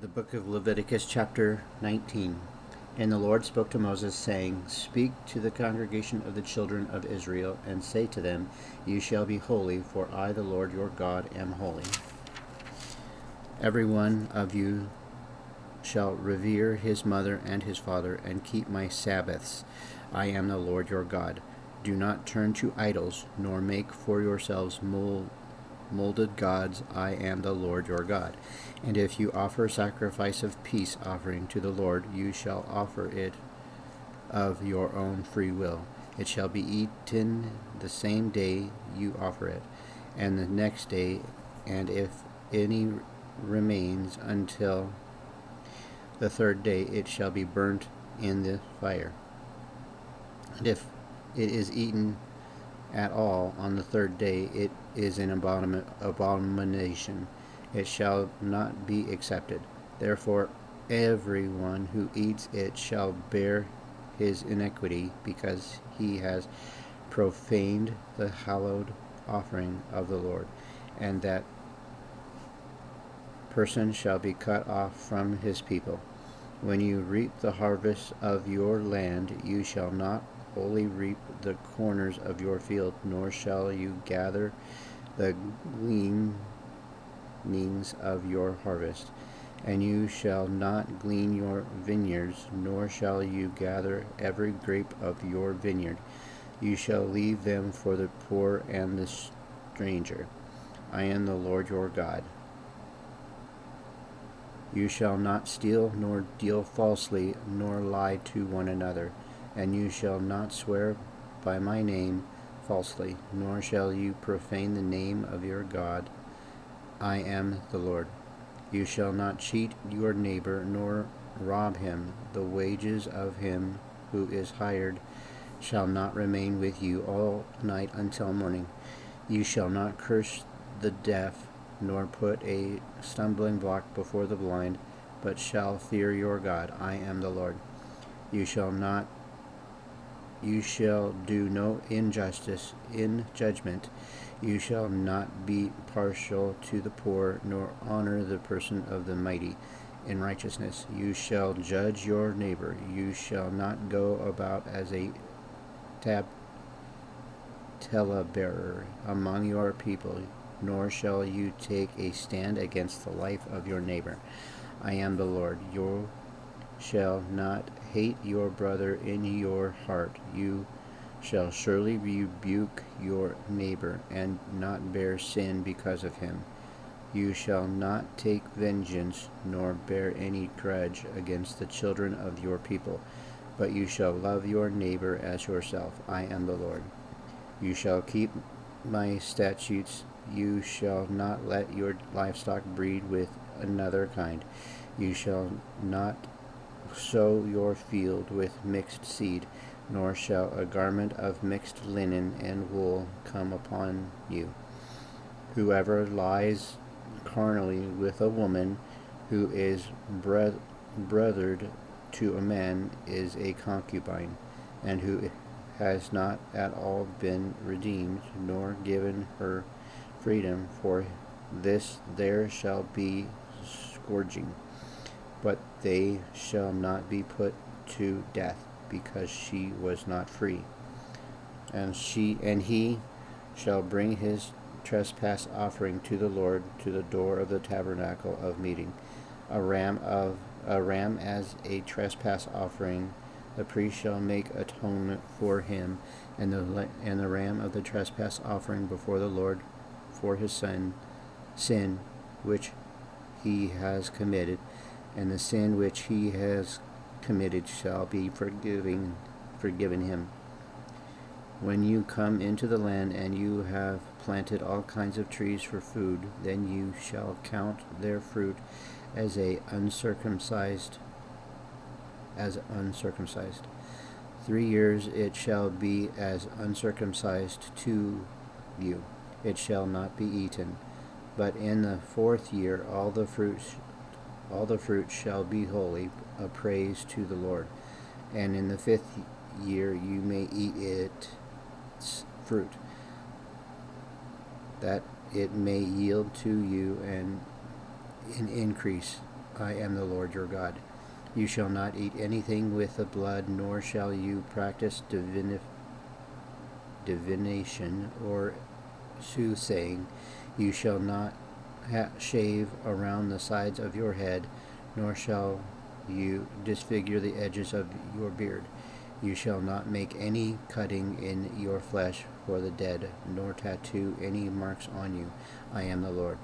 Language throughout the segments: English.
The book of Leviticus, chapter 19. And the Lord spoke to Moses, saying, Speak to the congregation of the children of Israel, and say to them, You shall be holy, for I, the Lord your God, am holy. Every one of you shall revere his mother and his father, and keep my Sabbaths. I am the Lord your God. Do not turn to idols, nor make for yourselves molded gods. I am the Lord your God. And if you offer sacrifice of peace offering to the Lord, you shall offer it of your own free will. It shall be eaten the same day you offer it, and the next day, and if any remains until the third day, it shall be burnt in the fire. And if it is eaten at all on the third day, it is an abomination. It shall not be accepted. Therefore, everyone who eats it shall bear his iniquity, because he has profaned the hallowed offering of the Lord, and that person shall be cut off from his people. When you reap the harvest of your land, you shall not wholly reap the corners of your field, nor shall you gather the gleanings of your harvest. And you shall not glean your vineyards, nor shall you gather every grape of your vineyard. You shall leave them for the poor and the stranger. I am the Lord your God. You shall not steal, nor deal falsely, nor lie to one another. And you shall not swear by my name falsely, nor shall you profane the name of your God. I am the Lord. You shall not cheat your neighbor, nor rob him. The wages of him who is hired shall not remain with you all night until morning. You shall not curse the deaf, nor put a stumbling block before the blind, but shall fear your God. I am the Lord. You shall do no injustice in judgment. You shall not be partial to the poor, nor honor the person of the mighty in righteousness. You shall judge your neighbor. You shall not go about as a talebearer among your people, nor shall you take a stand against the life of your neighbor. I am the Lord. You shall not hate your brother in your heart. You shall surely rebuke your neighbor, and not bear sin because of him. You shall not take vengeance, nor bear any grudge against the children of your people, but you shall love your neighbor as yourself. I am the Lord. You shall keep my statutes. You shall not let your livestock breed with another kind. You shall not sow your field with mixed seed, nor shall a garment of mixed linen and wool come upon you. Whoever lies carnally with a woman who is brothered to a man is a concubine, and who has not at all been redeemed, nor given her freedom. For this there shall be scourging. But they shall not be put to death, because she was not free. And he shall bring his trespass offering to the Lord to the door of the tabernacle of meeting, a ram as a trespass offering. The priest shall make atonement for him, and the ram of the trespass offering before the Lord for his sin which he has committed, and the sin which he has committed shall be forgiven him. When you come into the land and you have planted all kinds of trees for food, then you shall count their fruit as uncircumcised. 3 years it shall be as uncircumcised to you. It shall not be eaten. But in the 4th year all the fruit shall be holy, a praise to the Lord. And in the 5th year you may eat its fruit, that it may yield to you an increase I am the Lord your God. You shall not eat anything with the blood, nor shall you practice divination or soothsaying. You shall not shave around the sides of your head, nor shall you disfigure the edges of your beard. You shall not make any cutting in your flesh for the dead, nor tattoo any marks on you. I am the Lord.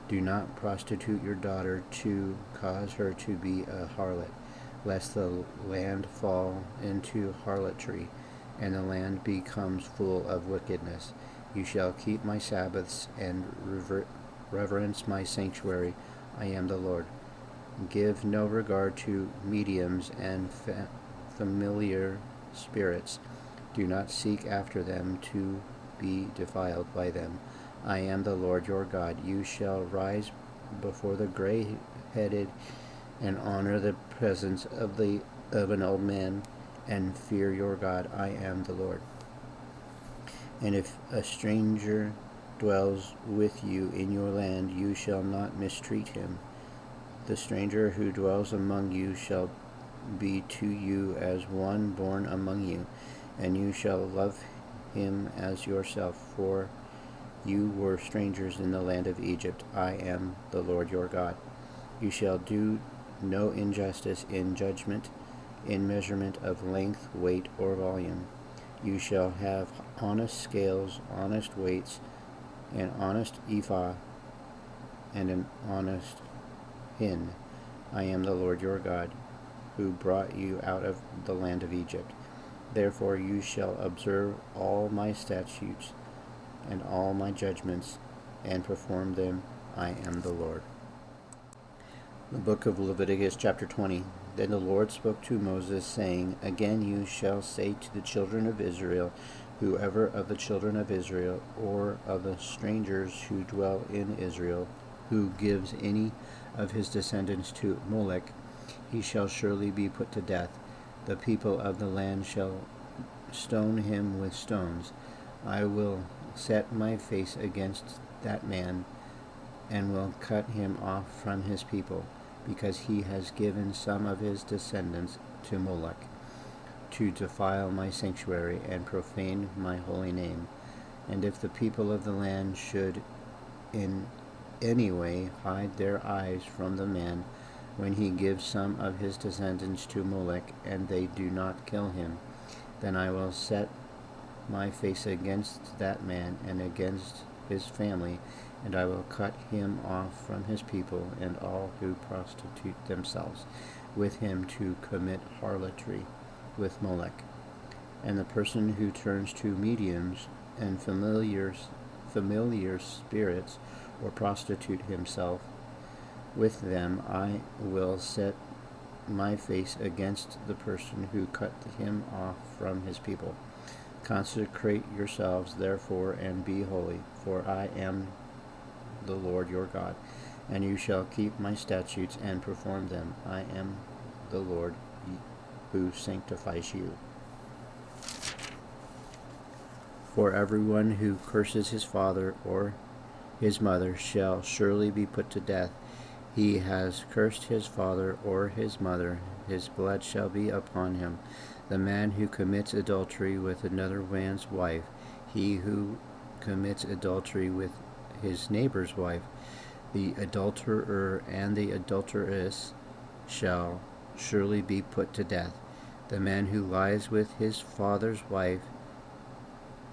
Do not prostitute your daughter to cause her to be a harlot, lest the land fall into harlotry, and the land becomes full of wickedness. You shall keep my Sabbaths and reverence my sanctuary. I am the Lord. Give no regard to mediums and familiar spirits. Do not seek after them to be defiled by them. I am the Lord your God. You shall rise before the gray-headed and honor the presence of an old man, and fear your God. I am the Lord. And if a stranger dwells with you in your land, you shall not mistreat him. The stranger who dwells among you shall be to you as one born among you, and you shall love him as yourself, for you were strangers in the land of Egypt. I am the Lord your God. You shall do no injustice in judgment, in measurement of length, weight, or volume. You shall have honest scales, honest weights, an honest ephah, and an honest hin. I am the Lord your God, who brought you out of the land of Egypt. Therefore you shall observe all my statutes and all my judgments, and perform them. I am the Lord. The book of Leviticus, chapter 20. Then the Lord spoke to Moses, saying, Again you shall say to the children of Israel, whoever of the children of Israel, or of the strangers who dwell in Israel, who gives any of his descendants to Molech, he shall surely be put to death. The people of the land shall stone him with stones. I will set my face against that man, and will cut him off from his people, because he has given some of his descendants to Molech, to defile my sanctuary and profane my holy name. And if the people of the land should in any way hide their eyes from the man, when he gives some of his descendants to Molech, and they do not kill him, then I will set my face against that man and against his family, and I will cut him off from his people and all who prostitute themselves with him to commit harlotry with Molech. And the person who turns to mediums and familiar spirits, or prostitute himself with them, I will set my face against the person who cut him off from his people. Consecrate yourselves, therefore, and be holy, for I am the Lord your God, and you shall keep my statutes and perform them. I am the Lord who sanctifies you. For everyone who curses his father or his mother shall surely be put to death. He has cursed his father or his mother, his blood shall be upon him. The man who commits adultery with another man's wife, he who commits adultery with his neighbor's wife, the adulterer and the adulteress shall surely be put to death. The man who lies with his father's wife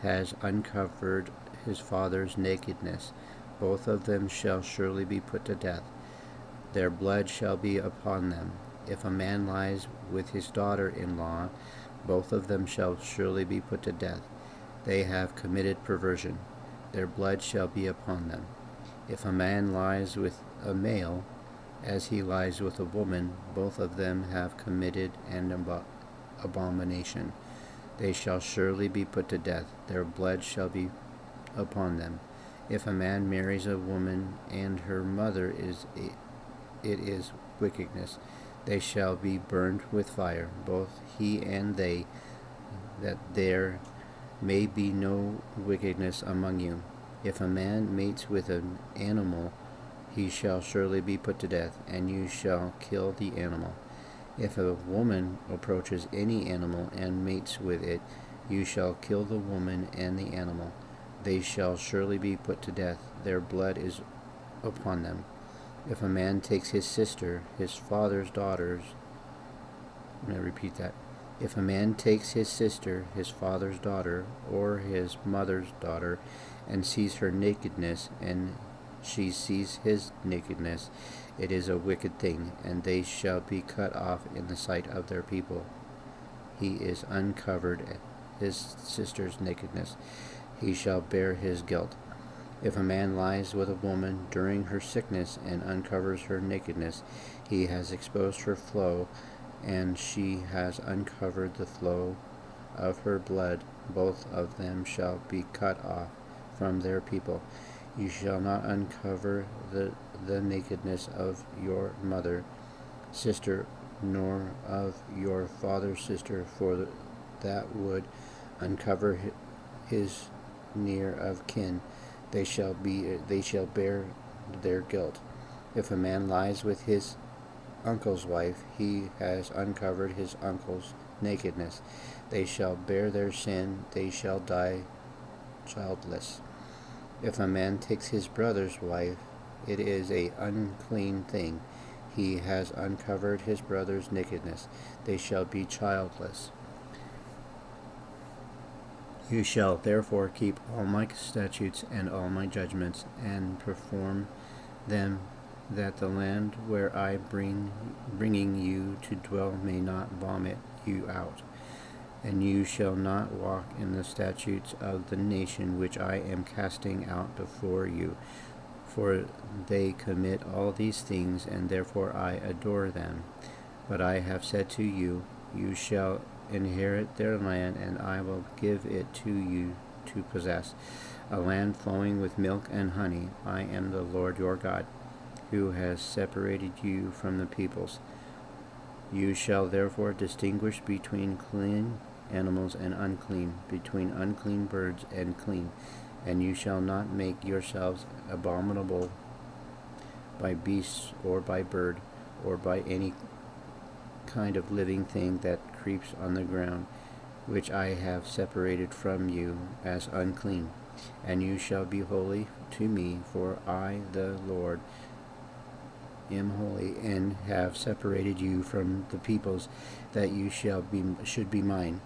has uncovered his father's nakedness. Both of them shall surely be put to death. Their blood shall be upon them. If a man lies with his daughter-in-law, both of them shall surely be put to death. They have committed perversion. Their blood shall be upon them. If a man lies with a male, as he lies with a woman, both of them have committed an abomination. They shall surely be put to death. Their blood shall be upon them. If a man marries a woman and her mother it is wickedness. They shall be burned with fire, both he and they, that there may be no wickedness among you. If a man mates with an animal, he shall surely be put to death, and you shall kill the animal. If a woman approaches any animal and mates with it, you shall kill the woman and the animal. They shall surely be put to death. Their blood is upon them. If a man takes his sister, his father's daughters, I'm going to repeat that. If a man takes his sister, his father's daughter, or his mother's daughter, and sees her nakedness, and she sees his nakedness, it is a wicked thing, and they shall be cut off in the sight of their people. He is uncovered his sister's nakedness. He shall bear his guilt. If a man lies with a woman during her sickness and uncovers her nakedness, he has exposed her flow, and she has uncovered the flow of her blood. Both of them shall be cut off from their people. You shall not uncover the nakedness of your mother, sister, nor of your father's sister, for that would uncover his near of kin. They shall bear their guilt. If a man lies with his uncle's wife, he has uncovered his uncle's nakedness. They shall bear their sin. They shall die childless. If a man takes his brother's wife, it is an unclean thing. He has uncovered his brother's nakedness. They shall be childless. You shall therefore keep all my statutes and all my judgments, and perform them, that the land where I bringing you to dwell may not vomit you out. And you shall not walk in the statutes of the nation which I am casting out before you, for they commit all these things, and therefore I adore them. But I have said to you, you shall inherit their land, and I will give it to you to possess, a land flowing with milk and honey. I am the Lord your God, who has separated you from the peoples. You shall therefore distinguish between clean animals and unclean, between unclean birds and clean, and you shall not make yourselves abominable by beasts, or by bird, or by any kind of living thing that creeps on the ground, which I have separated from you as unclean. And you shall be holy to me, for I, the Lord, am holy, and have separated you from the peoples, that you should be mine.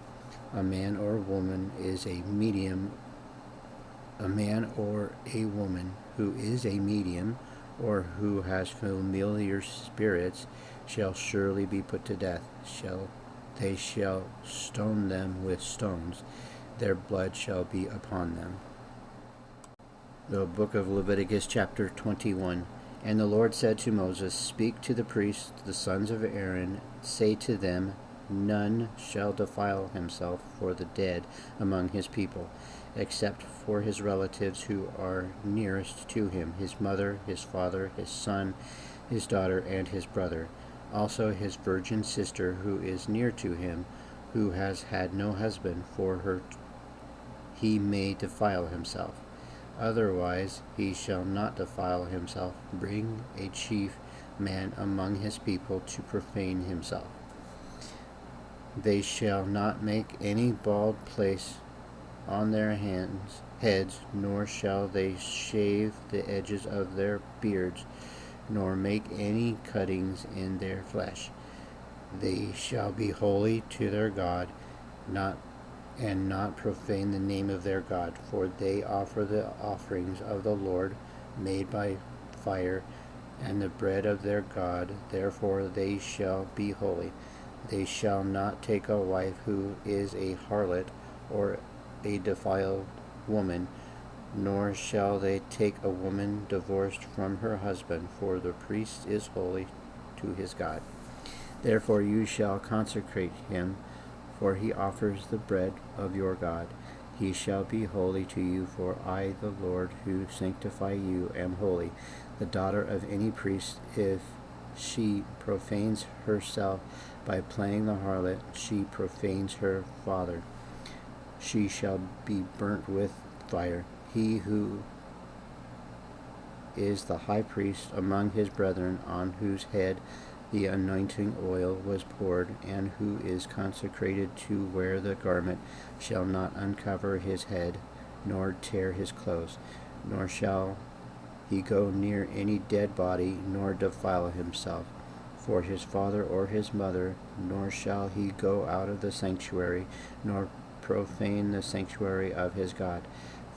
A man or a woman is a medium. A man or a woman who is a medium, or who has familiar spirits, shall surely be put to death. They shall stone them with stones. Their blood shall be upon them. The book of Leviticus, chapter 21. And the Lord said to Moses, Speak to the priests, the sons of Aaron, say to them, None shall defile himself for the dead among his people, except for his relatives who are nearest to him, his mother, his father, his son, his daughter, and his brother. Also his virgin sister who is near to him, who has had no husband, for her he may defile himself. Otherwise he shall not defile himself. Bring a chief man among his people to profane himself. They shall not make any bald place on their heads, nor shall they shave the edges of their beards, nor make any cuttings in their flesh. They shall be holy to their God, not profane the name of their God, for they offer the offerings of the Lord made by fire, and the bread of their God. Therefore they shall be holy. They shall not take a wife who is a harlot or a defiled woman, nor shall they take a woman divorced from her husband, for the priest is holy to his God. Therefore you shall consecrate him, for he offers the bread of your God. He shall be holy to you, for I, the Lord, who sanctify you, am holy. The daughter of any priest, if she profanes herself by playing the harlot, she profanes her father. She shall be burnt with fire. He who is the high priest among his brethren, on whose head the anointing oil was poured, and who is consecrated to wear the garment, shall not uncover his head, nor tear his clothes, nor shall he go near any dead body, nor defile himself for his father or his mother, nor shall he go out of the sanctuary, nor profane the sanctuary of his God.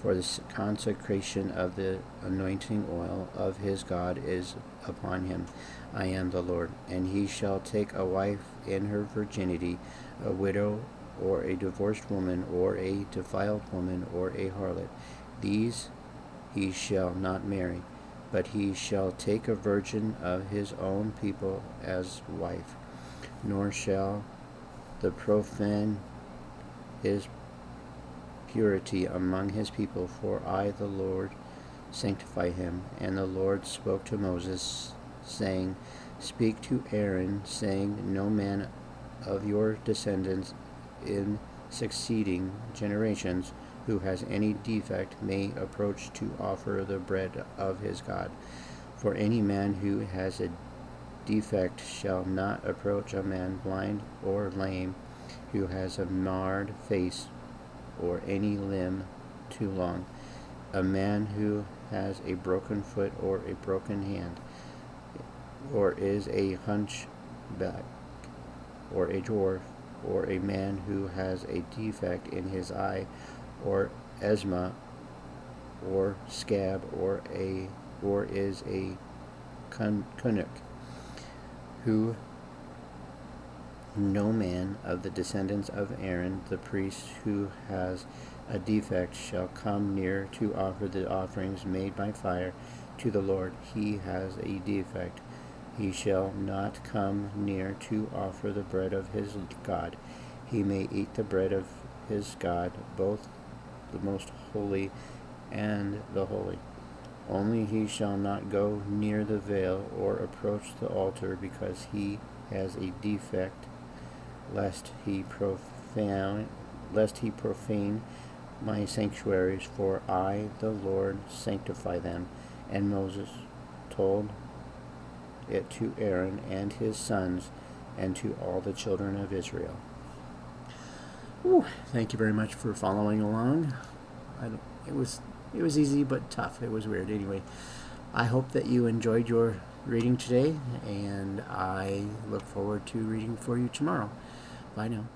For the consecration of the anointing oil of his God is upon him. I am the Lord. And he shall take a wife in her virginity, a widow, or a divorced woman, or a defiled woman, or a harlot. These he shall not marry, but he shall take a virgin of his own people as wife. Nor shall the profane his purity among his people, for I, the Lord, sanctify him. And the Lord spoke to Moses, saying, Speak to Aaron, saying, No man of your descendants in succeeding generations who has any defect may approach to offer the bread of his God. For any man who has a defect shall not approach a man blind or lame, who has a marred face, or any limb too long, a man who has a broken foot or a broken hand, or is a hunchback, or a dwarf, or a man who has a defect in his eye, or eczema, or scab, or is a kunuk, who no man of the descendants of Aaron the priest who has a defect shall come near to offer the offerings made by fire to the Lord. He has a defect. He shall not come near to offer the bread of his God. He may eat the bread of his God, both the most holy and the holy. Only he shall not go near the veil or approach the altar, because he has a defect, lest he profane my sanctuaries, for I, the Lord, sanctify them. And Moses told it to Aaron and his sons, and to all the children of Israel. Whew, thank you very much for following along. It was easy but tough. It was weird. Anyway, I hope that you enjoyed your reading today, and I look forward to reading for you tomorrow. Bye now.